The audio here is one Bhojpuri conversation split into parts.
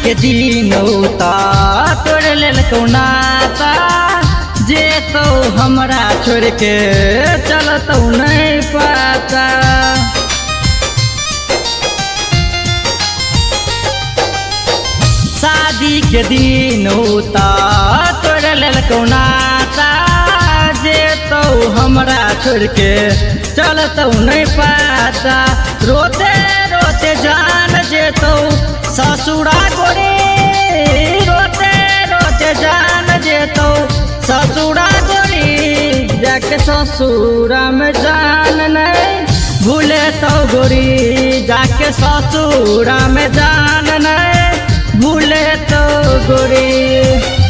के दिन तोड़ लेलकौ नाता जे तो हमरा छोड़ के चलतौ नहीं पाता। शादी के दिन तोड़ लेलकौ नाता जे तो हमरा छोड़ के चलतौ नहीं पाता। रोते रोते जान जेतौ ससुरा गोरी, रोते रोते जान जेतौ ससुरा गोरी, जाके ससुरा में जान नहीं भूले तो गोरी, जाके ससुरा में जान नहीं भूले तो गोरी।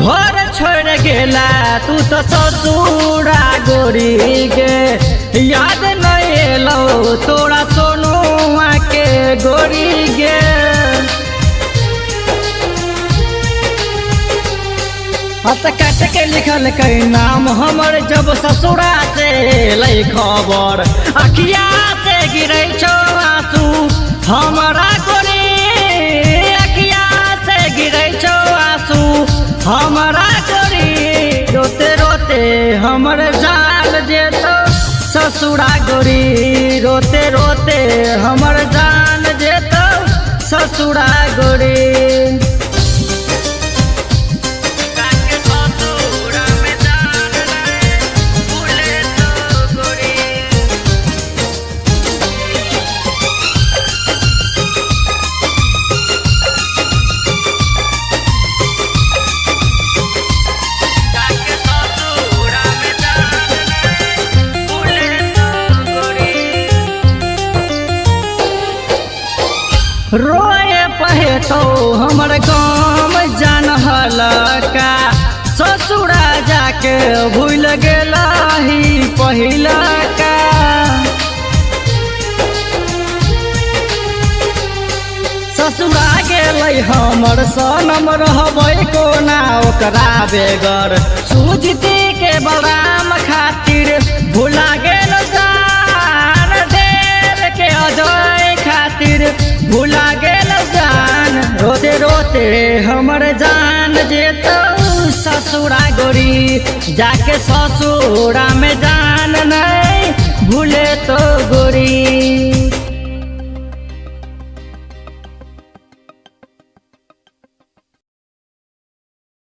घर छोड़ गेला तू तो ससुरा गोरी गे, याद नहीं एलो तोरा सोनुआ के गोरी गे। हथ काट के लिखल कई नाम हमर जब ससुरा से लै खबर, अखिया से गिरै छौ आंसू हमरा गोरी, अखिया से गिरै छौ आंसू हमरा गोरी। रोते रोते हमर जान जेतौ ससुरा गोरी, रोते रोते हमर जान जेतौ ससुरा गोरी। रोए पहे तो हमर गाँव जानहलका, ससुरा जाके भूल गेला ही पहिलका। ससुरा गेलै हमर सनम रहबै कोना ओकरा बेगर, सूझती के बलराम खातिर भुला गेल जान, देव के अजय खातिर भुला गेल जान। रोते रोते हमर जान जेतौ ससुरा गोरी, जाके ससुरा में जान नहीं भूले तो गोरी।